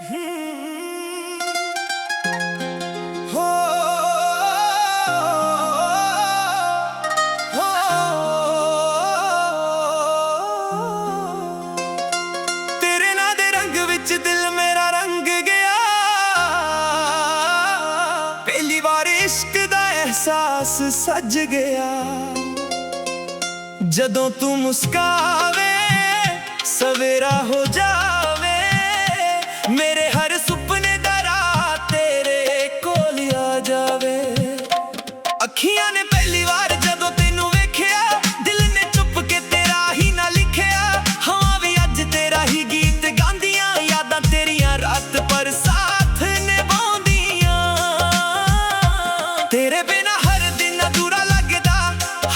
ਤੇਰੇ ਨਾਂ ਦੇ ਰੰਗ ਵਿੱਚ ਦਿਲ ਮੇਰਾ ਰੰਗ ਗਿਆ। ਪਹਿਲੀ ਵਾਰ ਇਸ਼ਕ ਦਾ ਅਹਿਸਾਸ ਸੱਜ ਗਿਆ। ਜਦੋਂ ਤੂੰ ਮੁਸਕਾਵੇ ਸਵੇਰਾ ਹੋ ਜਾਵੇ, ਮੇਰੇ ਹਰ ਸੁਪਨੇ ਦਾ ਰਾਤ ਤੇਰੇ ਕੋਲ ਆ ਜਾਵੇ। ਅੱਖੀਆਂ ਨੇ ਪਹਿਲੀ ਵਾਰ ਜਦੋਂ ਤੈਨੂੰ ਵੇਖਿਆ, ਦਿਲ ਨੇ ਚੁੱਪ ਕੇ ਤੇਰਾ ਹੀ ਨਾ ਲਿਖਿਆ। ਹਾਂ ਵੀ ਅੱਜ ਤੇਰਾ ਹੀ ਗੀਤ ਗਾਉਂਦੀਆਂ, ਯਾਦਾਂ ਤੇਰੀਆਂ ਰਾਤ ਪਰ ਸਾਥ ਨਿਭਾਉਂਦੀਆਂ। ਤੇਰੇ ਬਿਨਾ ਹਰ ਦਿਨ ਅਧੂਰਾ ਲੱਗਦਾ,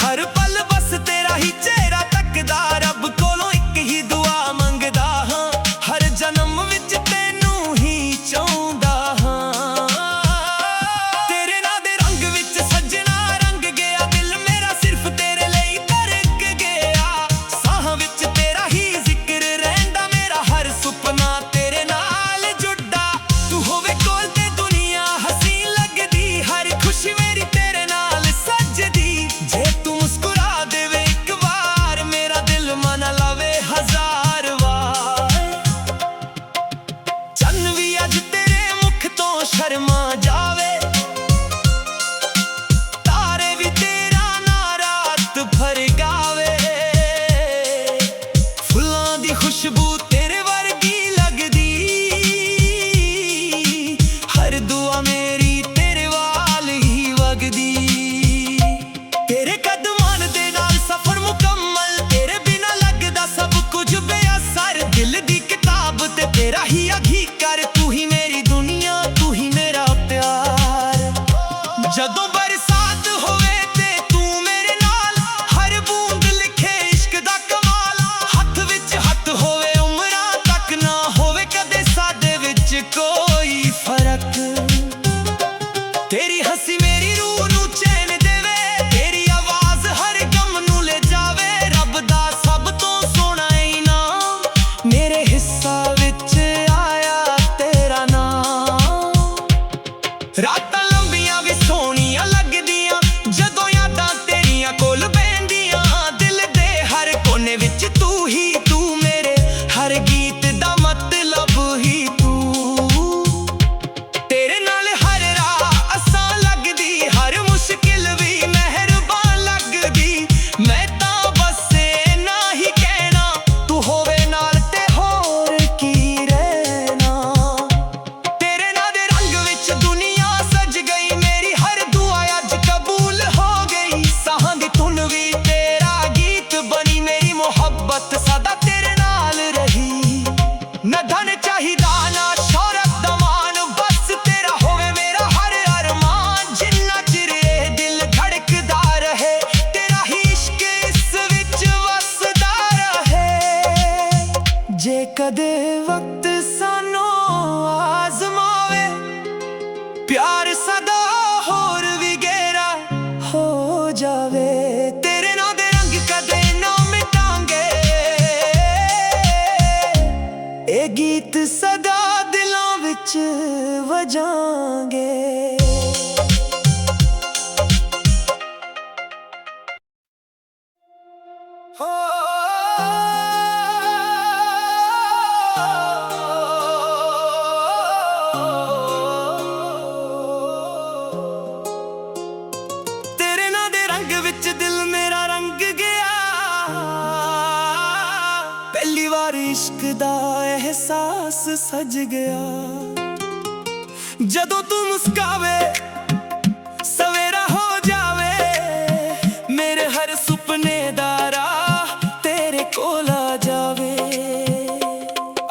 ਹਰ ਪਲ ਬਸ ਤੇਰਾ ਹੀ ਚਿਹਰਾ ਤੱਕਦਾ। ਰੱਬ ਕੋਲੋਂ ਇੱਕ ਹੀ ਦੁਆ ਮੰਗਦਾ ਹਾਂ, ਹਰ ਜਨਮ ਵਿੱਚ ਤੈਨੂੰ ਹੀ ਚਾਹੁੰਦਾ ਹਾਂ। ਤੇਰੇ ਨਾਂ ਦੇ ਰੰਗ ਵਿੱਚ ਸੱਜਣਾ ਰੰਗ ਗਿਆ, ਦਿਲ ਮੇਰਾ ਸਿਰਫ ਤੇਰੇ ਲਈ ਧੜਕ ਗਿਆ। ਸਾਹਾਂ ਵਿੱਚ ਤੇਰਾ ਹੀ ਜ਼ਿਕਰ ਰਹਿੰਦਾ, ਮੇਰਾ ਹਰ ਸੁਪਨਾ ਤੇਰੇ ਨਾਲ ਜੁੜਦਾ। ਤੂੰ ਹੋਵੇ ਕੋਲ ਤੇ ਦੁਨੀਆ ਹਸੀਨ ਲੱਗਦੀ, ਹਰ ਖੁਸ਼ੀ ਮੇਰੀ ਤੇਰੇ ਨਾਲ ਸੱਜਦੀ। ਜੇ ਤੂੰ ਮੁਸਕਰਾ ਦੇਵੇ ਇੱਕ ਵਾਰ, ਮੇਰਾ ਦਿਲ ਮਨ ਲਾਵੇ ਹਜ਼ਾਰ ਵਾਰ। ਚੰਨ ਵੀ ਅੱਜ ਤੇਰੇ ਮੁਖ ਤੋਂ ਸ਼ਰਮਾ ਜਾਵੇ, ਤਾਰੇ ਵੀ ਤੇਰਾ ਨਾਂ ਰਾਤ ਭਰ ਗਾਵੇ। ਫੁੱਲਾਂ ਦੀ ਖੁਸ਼ਬੂ ਤੇਰੇ ਵਰਗੀ ਲੱਗਦੀ, ਹਰ ਦੁਆ ਮੇਰੀ ਤੇਰੇ ਵਾਲ ਹੀ ਵਗਦੀ। ਤੇਰੇ ਕਦਮਾਂ ਦੇ ਨਾਲ ਸਫ਼ਰ ਮੁਕੰਮਲ, ਤੇਰੇ ਬਿਨਾ ਲੱਗਦਾ ਸਭ ਕੁਝ ਬੇਅਸਰ। ਦਿਲ ਦੀ ਕਿਤਾਬ ਤੇ ਤੇਰਾ ਹੀ ਅਧਿਕਾਰ, ਤੂੰ ਹੀ ਮੇਰੀ ਦੁਨੀਆ, ਤੂੰ ਹੀ ਮੇਰਾ ਪਿਆਰ। ਜਦੋਂ ਬਰਸਾਤ ਹੋਵੇ ਤੇ ਤੂੰ ਮੇਰੇ ਨਾਲ, ਹਰ ਬੂੰਦ ਲਿਖੇ ਇਸ਼ਕ ਦਾ ਕਮਾਲ। ਹੱਥ ਵਿੱਚ ਹੱਥ ਹੋਵੇ ਉਮਰਾਂ ਤੱਕ, ਨਾ ਹੋਵੇ ਕਦੇ ਸਾਡੇ ਵਿੱਚ ਕੋਈ ਫਰਕ। ਤੇਰੀ ਹੱਸੀ ਮੇਰੀ ਰੂਹ ਨੂੰ ਚੈਨ ਦੇਵੇ, ਤੇਰੀ ਆਵਾਜ਼ ਹਰ ਗਮ ਨੂੰ ਲੈ ਜਾਵੇ। ਰੱਬ ਦਾ ਸਭ ਤੋਂ ਸੋਹਣਾ ਇਨਾਮ, ਮੇਰੇ ਹਿੱਸਾ ਵਿੱਚ ਆਇਆ ਤੇਰਾ ਨਾਮ। ਰਾਤਾਂ ਲੰਬੀਆਂ ਵੀ ਸੋਹਣੀਆਂ ਲੱਗਦੀਆਂ, ਜਦੋਂ ਯਾਦਾਂ ਤੇਰੀਆਂ ਕੋਲ ਬਹਿੰਦੀਆਂ। ਦਿਲ ਦੇ ਹਰ ਕੋਨੇ ਵਿੱਚ ਤੂੰ ਹੀ ਤੂੰ, ਮੇਰੇ ਹਰ ਗੀਤ ਦਾ ਮਤਲਬ ਹੀ ਤੂੰ। ਤੇਰੇ ਨਾਲ ਹਰ ਰਾਹ ਆਸਾਨ ਲੱਗਦੀ, ਹਰ ਮੁਸ਼ਕਿਲ ਵੀ ਮਿਹਰਬਾਨ ਲੱਗਦੀ। ਮੈਂ ਤਾਂ ਬਸ ਇੰਨਾ ਹੀ ਕਹਿਣਾ, ਤੂੰ ਹੋਵੇ ਨਾਲ ਤੇ ਹੋਰ ਕੀ ਰਹਿਣਾ। ਤੇਰੇ ਨਾਂ ਦੇ ਰੰਗ ਵਿੱਚ ਦੁਨੀਆ ਸਜ ਗਈ, ਮੇਰੀ ਹਰ ਦੁਆ ਅੱਜ ਕਬੂਲ ਹੋ ਗਈ। ਸਾਹਾਂ ਦੀ ਧੁਨ ਵੀ ਤੇਰਾ ਗੀਤ ਬਣੀ, ਮੇਰੀ ਮੁਹੱਬਤ ਸਦਾ ਤੇਰੇ ਨਾਲ ਰਹੀ। ਨਾ ਧਨ ਚਾਹੀਦਾ ਨਾ ਸ਼ੌਹਰਤ ਦਾ ਮਾਣ, ਬਸ ਤੇਰਾ ਹੋਵੇ ਮੇਰਾ ਹਰ ਅਰਮਾਨ। ਜਿੰਨਾ ਚਿਰ ਇਹ ਦਿਲ ਧੜਕਦਾ ਰਹੇ, ਤੇਰਾ ਹੀ ਇਸ਼ਕ ਇਸ ਵਿੱਚ ਵਸਦਾ ਰਹੇ। ਜੇ ਕਦੇ ਵਕਤ ਸਾਨੂੰ ਆਜ਼ਮਾਵੇ, ਪਿਆਰ ਸਦਾ ਹੋਰ ਵੀ ਗਹਿਰਾ ਹੋ ਜਾਵੇ। ਤੇਰੇ ਨਾਂ ਦੇ ਰੰਗ ਕਦੇ ਨਾ ਮਿਟਾਂਗੇ, ਇਹ ਗੀਤ ਸਦਾ ਦਿਲਾਂ ਵਿੱਚ ਵਜਾਂਗੇ। ਤੇਰੇ ਨਾਂ ਦੇ ਰੰਗ ਵਿੱਚ ਦਿਲ ਮੇਰਾ ਰੰਗ ਗਿਆ। ਪਹਿਲੀ ਵਾਰ ਇਸ਼ਕ ਦਾ ਅਹਿਸਾਸ ਸੱਜ ਗਿਆ। ਜਦੋਂ ਤੂੰ ਮੁਸਕਾਵੇ ਸਵੇਰਾ ਹੋ ਜਾਵੇ, ਮੇਰੇ ਹਰ ਸੁਪਨੇ ਦਾ ਰਾਹ ਤੇਰੇ ਕੋਲ ਆ ਜਾਵੇ।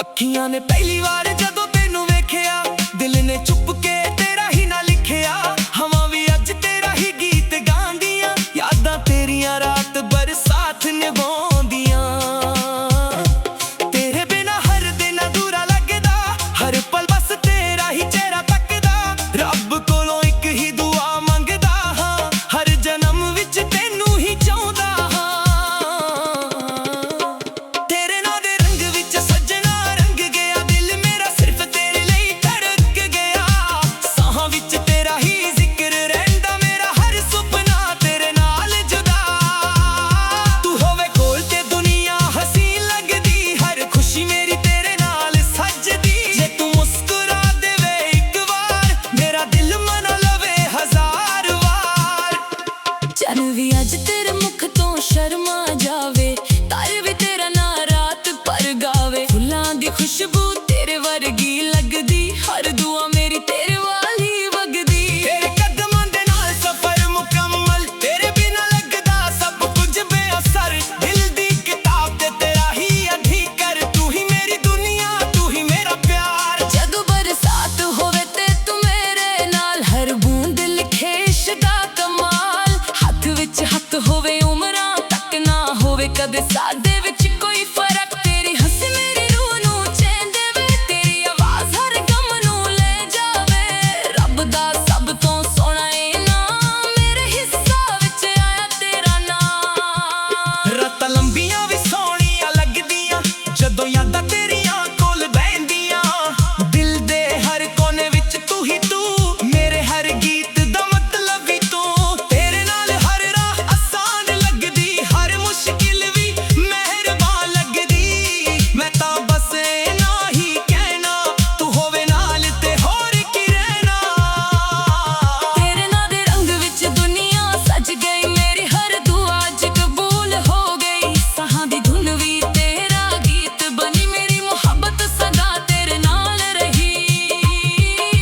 ਅੱਖੀਆਂ ਨੇ ਪਹਿਲੀ ਵਾਰ ਜਦੋਂ ਤੈਨੂੰ ਵੇਖਿਆ, ਦਿਲ ਨੇ ਚੁੱਪ ਕੇ ਤੇਰਾ ਹੀ ਨਾ ਲਿਖਿਆ। ਹਵਾਂ ਵੀ ਅੱਜ ਤੇਰਾ ਹੀ ਗੀਤ ਗਾਉਂਦੀਆਂ, ਯਾਦਾਂ ਤੇਰੀਆਂ ਰਾਤ ਬਰਸਾਤ ਨਿਭਾਉਂਦੀਆਂ। ਤੇਰੇ ਬਿਨਾ ਹਰ ਦਿਨ ਅਧੂਰਾ ਲੱਗਦਾ, ਹਰ ਪਲ ਬਸ ਤੇਰਾ ਹੀ ਚਿਹਰਾ ਤੱਕਦਾ। ਰੱਬ ਕੋਲੋਂ ਇੱਕ ਹੀ ਦੁਆ ਮੰਗਦਾ ਹਾਂ, ਹਰ ਜਨਮ ਵਿੱਚ ਤੈਨੂੰ ਹੀ ਚਾਹੁੰਦਾ ਹਾਂ। ਤੇਰੇ ਨਾਂ ਦੇ ਰੰਗ ਵਿੱਚ ਸੱਜਣਾ ਰੰਗ ਗਿਆ, ਦਿਲ ਮੇਰਾ ਖੁਸ਼ਬੂ ਤੇਰੇ ਵਰਗੀ ਲੱਗਦੀ, ਹਰ ਦੁਆ ਮੇਰੀ ਤੇਰੇ ਵਾਲੀ ਵਗਦੀ। ਤੇਰੇ ਕਦਮਾਂ ਦੇ ਨਾਲ ਸਫ਼ਰ ਮੁਕੰਮਲ, ਤੇਰੇ ਬਿਨਾਂ ਲੱਗਦਾ ਸਭ ਕੁਝ ਬੇਅਸਰ। ਦਿਲ ਦੀ ਕਿਤਾਬ ਤੇ ਤੇਰਾ ਹੀ ਅਧਿਕਾਰ, ਤੂੰ ਹੀ ਮੇਰੀ ਦੁਨੀਆ, ਤੂੰ ਹੀ ਮੇਰਾ ਪਿਆਰ। ਜਦੋਂ ਬਰਸਾਤ ਹੋਵੇ ਤੇ ਤੂੰ ਮੇਰੇ ਨਾਲ, ਹਰ ਬੂੰਦ ਲਿਖੇ ਇਸ਼ਕ ਦਾ ਕਮਾਲ। ਹੱਥ ਵਿੱਚ ਹੱਥ ਹੋਵੇ ਉਮਰਾਂ ਤੱਕ ਨਾ ਹੋਵੇ ਕਦੇ ਸਾਡੇ ਵਿੱਚ ਕੋਈ ਫਰਕ। ਤੇਰੀ ਹੱਸੀ ਮੇਰੀ ਰੂਹ ਨੂੰ ਚੈਨ ਦੇਵੇ, ਤੇਰੀ ਆਵਾਜ਼ ਹਰ ਗਮ ਨੂੰ ਲੈ ਜਾਵੇ। ਰੱਬ ਦਾ ਸਭ ਤੋਂ ਸੋਹਣਾ ਇਨਾਮ, ਮੇਰੇ ਹਿੱਸਾ ਵਿੱਚ ਆਇਆ ਤੇਰਾ ਨਾਮ। ਰਾਤਾਂ ਲੰਬੀਆਂ ਵੀ ਸੋਹਣੀਆਂ ਲੱਗਦੀਆਂ, ਜਦੋਂ ਯਾਦਾਂ ਤੇਰੀਆਂ ਕੋਲ ਬਹਿੰਦੀਆਂ। ਦਿਲ ਦੇ ਹਰ ਕੋਨੇ ਵਿੱਚ ਤੂੰ ਹੀ ਤੂੰ, ਮੇਰੇ ਹਰ ਗੀਤ ਦਾ ਮਤਲਬ ਵੀ ਤੂੰ। ਤੇਰੇ ਨਾਲ ਹਰ ਰਾਹ ਆਸਾਨ ਲੱਗਦੀ, ਹਰ ਮੁਸ਼ਕਿਲ ਵੀ ਮਿਹਰਬਾਨ ਲੱਗਦੀ। ਮੈਂ ਤਾਂ ਬਸ ਇੰਨਾ ਹੀ ਕਹਿਣਾ, ਤੂੰ ਹੋਵੇ ਨਾਲ ਤੇ ਹੋਰ ਕੀ ਰਹਿਣਾ। ਤੇਰੇ ਨਾਂ ਦੇ ਰੰਗ ਵਿੱਚ ਦੁਨੀਆ ਸਜ ਗਈ, ਮੇਰੀ ਹਰ ਦੁਆ ਅੱਜ ਕਬੂਲ ਹੋ ਗਈ। ਸਾਹਾਂ ਦੀ ਧੁਨ ਵੀ ਤੇਰਾ ਗੀਤ ਬਣੀ, ਮੇਰੀ ਮੁਹੱਬਤ ਸਦਾ ਤੇਰੇ ਨਾਲ ਰਹੀ।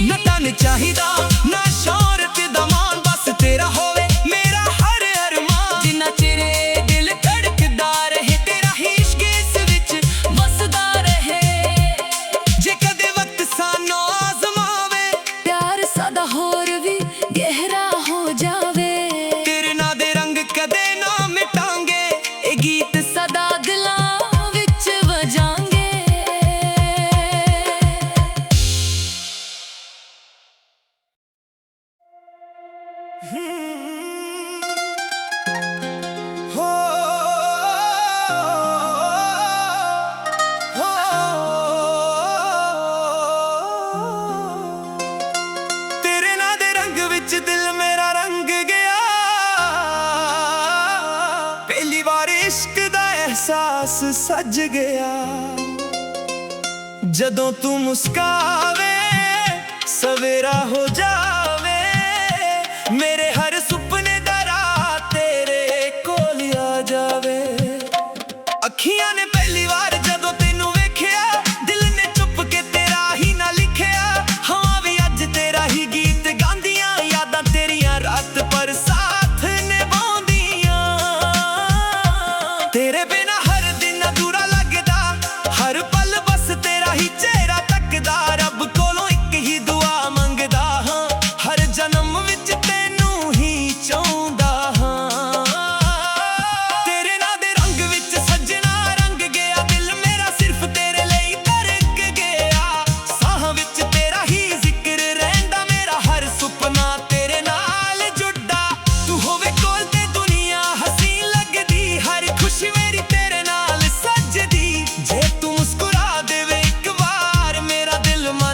ਨਾ ਧਨ ਚਾਹੀਦਾ ਨਾ ਸ਼ੌਹਰਤ ਦਾ ਮਾਣ, ਬਸ ਤੇਰਾ ਹੋਵੇ ਮੇਰਾ ਹਰ ਅਰਮਾਨ। ਜਿੰਨਾ ਚਿਰ ਇਹ ਦਿਲ ਧੜਕਦਾ ਰਹੇ, ਤੇਰਾ ਹੀ ਇਸ਼ਕ ਇਸ ਵਿੱਚ ਵਸਦਾ ਰਹੇ। ਜੇ ਕਦੇ ਵਕਤ ਸਾਨੂੰ ਆਜ਼ਮਾਵੇ, ਪਿਆਰ ਸਾਡਾ ਹੋਰ ਵੀ ਗਹਿਰਾ ਹੋ ਜਾਵੇ। ਤੇਰੇ ਨਾਂ ਦੇ ਰੰਗ ਕਦੇ ਨਾ ਮਿਟਾਂਗੇ, ਇਹ ਗੀਤ ਸਦਾ ਦਿਲਾਂ ਵਿੱਚ ਵਜਾਂਗੇ। ਹੋ ਤੇਰੇ ਨਾਂ ਦੇ ਰੰਗ ਵਿੱਚ ਦਿਲ ਮੇਰਾ ਰੰਗ ਗਿਆ, ਪਹਿਲੀ ਵਾਰ ਇਸ਼ਕ ਦਾ ਅਹਿਸਾਸ ਸੱਜ ਗਿਆ। ਜਦੋਂ ਤੂੰ ਮੁਸਕਾਵੇ ਸਵੇਰਾ ਹੋ ਜਾਵੇ, ਮੇਰੇ ਹਰ ਸੁਪਨੇ ਦਾ ਰਾਤ ਤੇਰੇ ਕੋਲ ਆ ਜਾਵੇ। ਅੱਖੀਆਂ ਨੇ ਪਹਿਲੀ ਵਾਰ ਜਦੋਂ ਤੈਨੂੰ ਵੇਖਿਆ, ਦਿਲ ਨੇ ਚੁੱਪ ਕੇ ਤੇਰਾ ਹੀ ਨਾ ਲਿਖਿਆ। ਹਾਂ ਵੀ ਅੱਜ ਤੇਰਾ ਹੀ ਗੀਤ ਗਾਉਂਦੀਆਂ, ਯਾਦਾਂ ਤੇਰੀਆਂ ਰਾਤ ਪਰ ਸਾਥ ਨਿਭਾਉਂਦੀਆਂ। ਤੇਰੇ ਬਿਨਾਂ ਹਰ ਦਿਨ ਅਧੂਰਾ ਲੱਗਦਾ, ਹਰ ਪਲ ਬਸ ਤੇਰਾ ਹੀ ਚਿਹਰਾ ਤੱਕਦਾ। ਰੱਬ ਕੋਲੋਂ ਇੱਕ ਹੀ ਦੁਆ ਮੰਗਦਾ ਹਾਂ, ਹਰ ਜਨਮ ਵਿੱਚ ਤੈਨੂੰ ਹੀ ਚਾਹੁੰਦਾ ਹਾਂ। ਤੇਰੇ ਨਾਂ ਦੇ ਰੰਗ ਵਿੱਚ ਸੱਜਣਾ ਰੰਗ ਗਿਆ, ਦਿਲ ਮੇਰਾ ਸਿਰਫ ਤੇਰੇ ਲਈ ਧੜਕ ਗਿਆ। ਸਾਹਾਂ ਵਿੱਚ ਤੇਰਾ ਹੀ ਜ਼ਿਕਰ ਰਹਿੰਦਾ, ਮੇਰਾ ਹਰ ਸੁਪਨਾ ਤੇਰੇ ਨਾਲ ਜੁੜਦਾ। ਤੂੰ ਹੋਵੇ ਕੋਲ ਤੇ ਦੁਨੀਆ ਹਸੀਨ ਲੱਗਦੀ, ਹਰ ਖੁਸ਼ੀ ਮੇਰੀ ਤੇਰੇ ਨਾਲ ਸੱਜਦੀ। ਜੇ ਤੂੰ ਮੁਸਕਰਾ ਦੇਵੇ ਇੱਕ ਵਾਰ, ਮੇਰਾ ਦਿਲ ਮੰਨ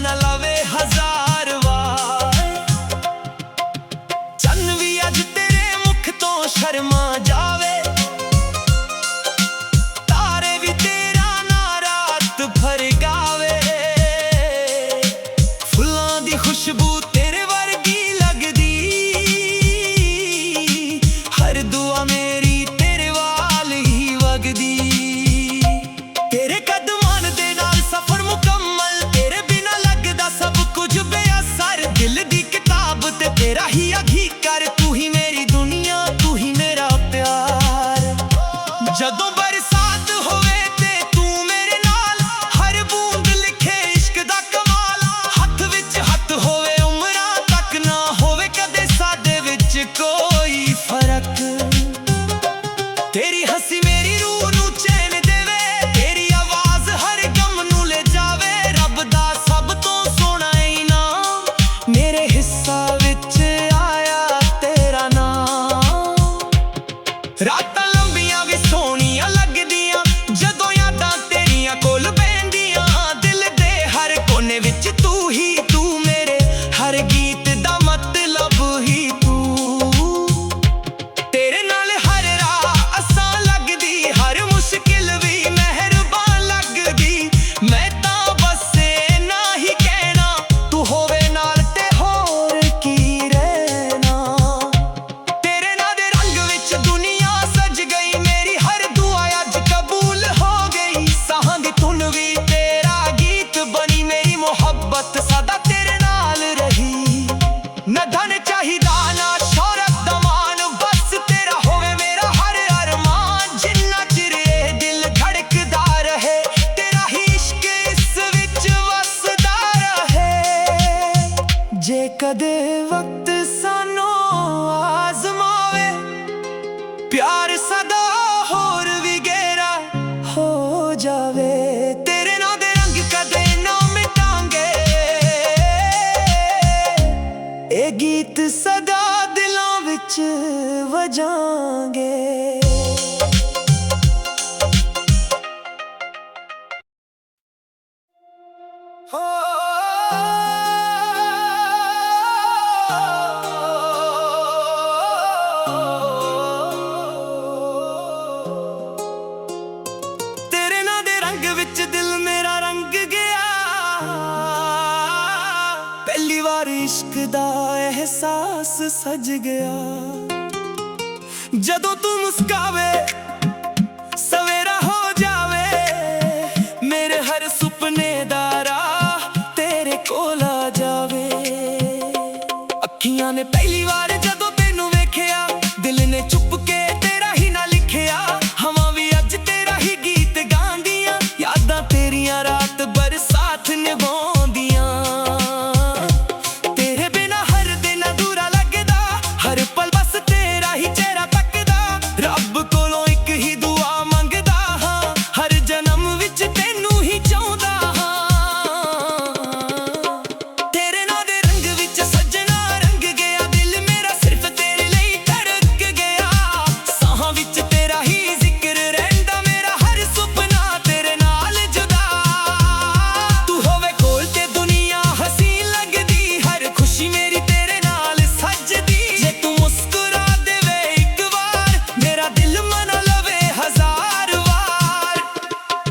ਕਦੇ ਵਕਤ ਸਾਨੂੰ ਆਜ਼ਮਾਵੇ, ਪਿਆਰ ਸਦਾ ਹੋਰ ਵੀ ਗਹਿਰਾ ਹੋ ਜਾਵੇ। ਤੇਰੇ ਨਾਂ ਦੇ ਰੰਗ ਕਦੇ ਨਾ ਮਿਟਾਂਗੇ, ਇਹ ਗੀਤ ਸਦਾ ਦਿਲਾਂ ਵਿੱਚ ਵਜਾਂਗੇ। ਤੇਰੇ ਨਾਂ ਦੇ ਰੰਗ ਵਿੱਚ ਦਿਲ ਮੇਰਾ ਰੰਗ ਗਿਆ, ਪਹਿਲੀ ਵਾਰ ਇਸ਼ਕ ਦਾ ਅਹਿਸਾਸ ਸਜ ਗਿਆ। ਜਦੋਂ ਤੂੰ ਮੁਸਕਾਵੇ ਸਵੇਰਾ ਹੋ ਜਾਵੇ, ਮੇਰੇ ਹਰ ਸੁਪਨੇ ਦਾ ਰਾਹ ਤੇਰੇ ਕੋਲ ਆ ਜਾਵੇ। ਅੱਖੀਆਂ ਨੇ ਪਹਿਲੀ ਵਾਰ ਜਦੋਂ ਤੈਨੂੰ ਵੇਖਿਆ, ਦਿਲ ਨੇ ਚੁੱਪ ਕੇ ਤੇਰਾ ਹੀ ਨਾ ਲਿਖਿਆ। ਹਵਾਂ ਵੀ ਅੱਜ ਤੇਰਾ ਹੀ ਗੀਤ ਗਾਉਂਦੀਆਂ, ਯਾਦਾਂ ਤੇਰੀਆਂ ਰਾਤ ਬਰਸਾਤ ਨਿਭਾਉਂਦੀਆਂ। ਤੇਰੇ ਬਿਨਾ ਹਰ ਦਿਨ ਅਧੂਰਾ ਲੱਗਦਾ, ਹਰ ਪਲ ਬਸ ਤੇਰਾ ਹੀ ਚਿਹਰਾ ਤੱਕਦਾ। ਰੱਬ ਕੋਲੋਂ ਇੱਕ ਹੀ ਦੁਆ ਮੰਗਦਾ ਹਾਂ, ਹਰ ਜਨਮ ਵਿੱਚ ਤੈਨੂੰ ਹੀ ਚਾਹੁੰਦਾ ਹਾਂ। ਤੇਰੇ ਨਾਂ ਦੇ ਰੰਗ ਵਿੱਚ ਸੱਜਣਾ ਰੰਗ ਗਿਆ, ਦਿਲ ਮੇਰਾ ਸਿਰਫ ਤੇਰੇ ਲਈ ਧੜਕ ਗਿਆ। ਸਾਹਾਂ ਵਿੱਚ ਤੇਰਾ ਹੀ ਜ਼ਿਕਰ ਰਹਿੰਦਾ, ਮੇਰਾ ਹਰ ਸੁਪਨਾ ਤੇਰੇ ਨਾਲ ਜੁਦਾ। ਤੂੰ ਹੋਵੇ ਕੋਲ ਤੇ ਦੁਨੀਆ ਹਸੀਨ ਲੱਗਦੀ, ਹਰ ਖੁਸ਼ੀ ਮੇਰੀ ਤੇਰੇ ਨਾਲ ਸੱਜਦੀ। ਜੇ ਤੂੰ ਮੁਸਕਰਾ ਦੇਵੇ ਇੱਕ ਵਾਰ, ਮੇਰਾ ਦਿਲ ਮਨਾ ਲਵੇ ਹਜ਼ਾਰ ਵਾਰ।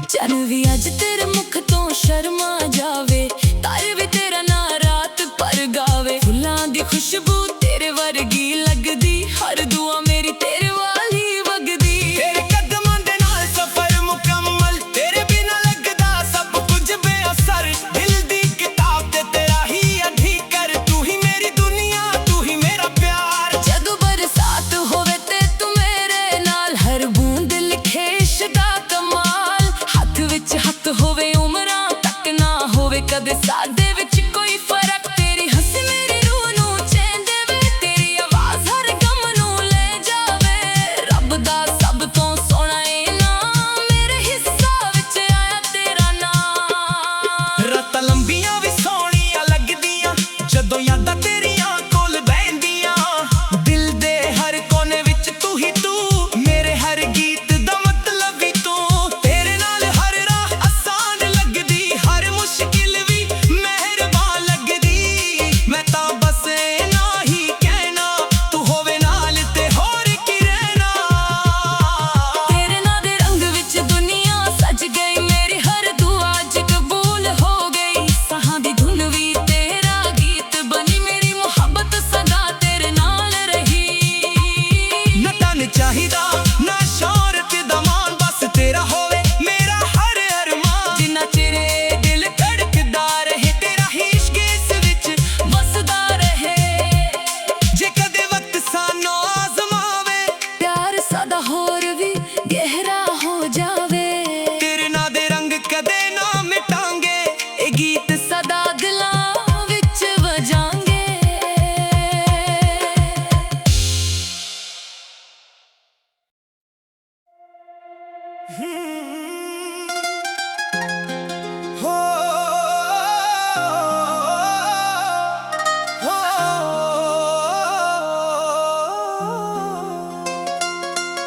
ਚੰਨ ਵੀ ਅੱਜ ਤੇਰੇ ਮੁਖ ਤੋਂ ਸ਼ਰਮਾ ਜਾਵੇ, ਤਾਰੇ ਵੀ ਤੇਰਾ ਨਾਂ ਰਾਤ ਭਰ ਗਾਵੇ। ਫੁੱਲਾਂ ਦੀ ਖੁਸ਼ਬੂ ਤੇਰੇ ਵਰਗੀ ਲੱਗਦੀ, ਹਰ ਦੁਆ ਮੇਰੀ ਤੇਰੇ ਵਾਲੀ ਵਗਦੀ। ਤੇਰੇ ਕਦਮਾਂ ਦੇ ਨਾਲ ਸਫ਼ਰ ਮੁਕੰਮਲ, ਤੇਰੇ ਬਿਨਾਂ ਲੱਗਦਾ ਸਭ ਕੁਝ ਬੇਅਸਰ। ਦਿਲ ਦੀ ਕਿਤਾਬ ਤੇ ਤੇਰਾ ਹੀ ਅਧਿਕਾਰ, ਤੂੰ ਹੀ ਮੇਰੀ ਦੁਨੀਆ, ਤੂੰ ਹੀ ਮੇਰਾ ਪਿਆਰ। ਜਦੋਂ ਬਰਸਾਤ ਹੋਵੇ ਤੇ ਤੂੰ ਮੇਰੇ ਨਾਲ, ਹਰ ਬੂੰਦ ਲਿਖੇ ਇਸ਼ਕ ਦਾ ਕਮਾਲ। ਹੱਥ ਵਿੱਚ ਹੱਥ ਹੋਵੇ ਉਮਰਾਂ ਤੱਕ ਨਾ ਹੋਵੇ ਕਦੇ ਸਾਡੇ ਵਿੱਚ ਕੋਈ ਫਰਕ। ਤੇਰੀ ਹੱਸੀ ਮੇਰੀ ਰੂਹ ਨੂੰ ਚੈਨ ਦੇਵੇ, ਤੇਰੀ ਆਵਾਜ਼ ਹਰ ਗਮ ਨੂੰ ਲੈ ਜਾਵੇ। ਰੱਬ ਦਾ ਸਭ ਤੋਂ ਸੋਹਣਾ ਇਨਾਮ, ਮੇਰੇ ਹਿੱਸਾ ਵਿੱਚ ਆਇਆ ਤੇਰਾ ਨਾਮ। ਰਾਤਾਂ ਲੰਬੀਆਂ ਵੀ ਸੋਹਣੀਆਂ ਲੱਗਦੀਆਂ, ਜਦੋਂ ਯਾਦਾਂ ਤੇਰੀਆਂ ਕੋਲ ਬਹਿੰਦੀਆਂ। ਦਿਲ ਦੇ ਹਰ ਕੋਨੇ ਵਿੱਚ ਤੂੰ ਹੀ ਤੂੰ, ਮੇਰੇ ਹਰ ਗੀਤ ਦਾ ਮਤਲਬ ਵੀ ਤੂੰ। ਤੇਰੇ ਨਾਲ ਹਰ ਰਾਹ ਆਸਾਨ ਲੱਗਦੀ, ਹਰ ਮੁਸ਼ਕਿਲ ਵੀ ਮਿਹਰਬਾਨ ਲੱਗਦੀ। ਮੈਂ ਤਾਂ ਬਸ ਇੰਨਾ ਹੀ ਕਹਿਣਾ, ਤੂੰ ਹੋਵੇ ਨਾਲ ਤੇ ਹੋਰ ਕੀ ਰਹਿਣਾ। ਤੇਰੇ ਨਾਂ ਦੇ ਰੰਗ ਵਿੱਚ ਦੁਨੀਆ ਸਜ ਗਈ, ਮੇਰੀ ਹਰ ਦੁਆ ਅੱਜ ਕਬੂਲ ਹੋ ਗਈ। ਸਾਹਾਂ ਦੀ ਧੁਨ ਵੀ ਤੇਰਾ ਗੀਤ ਬਣੀ, ਮੇਰੀ ਮੁਹੱਬਤ ਸਦਾ ਤੇਰੇ ਨਾਲ ਰਹੀ। ਨਾ ਧਨ ਚਾਹੀਦਾ ਨਾ ਸ਼ੌਹਰਤ ਦਾ ਮਾਣ, ਬਸ ਤੇਰਾ ਹੋਵੇ ਮੇਰਾ ਹਰ ਅਰਮਾਨ। ਜਿੰਨਾ ਚਿਰ ਇਹ ਦਿਲ ਧੜਕਦਾ ਰਹੇ, ਤੇਰਾ ਹੀ ਇਸ਼ਕ ਇਸ ਵਿੱਚ ਵਸਦਾ ਰਹੇ। ਜੇ ਕਦੇ ਵਕਤ ਸਾਨੂੰ ਆਜ਼ਮਾਵੇ, ਪਿਆਰ ਸਦਾ ਹੋਰ ਵੀ ਗਹਿਰਾ ਹੋ ਜਾਵੇ। ਤੇਰੇ ਨਾਂ ਦੇ ਰੰਗ ਕਦੇ ਨਾ ਮਿਟਾਂਗੇ, ਇਹ ਗੀਤ ਸਦਾ ਦਿਲਾਂ ਵਿੱਚ ਵਜਾਂਗੇ। ਹੋ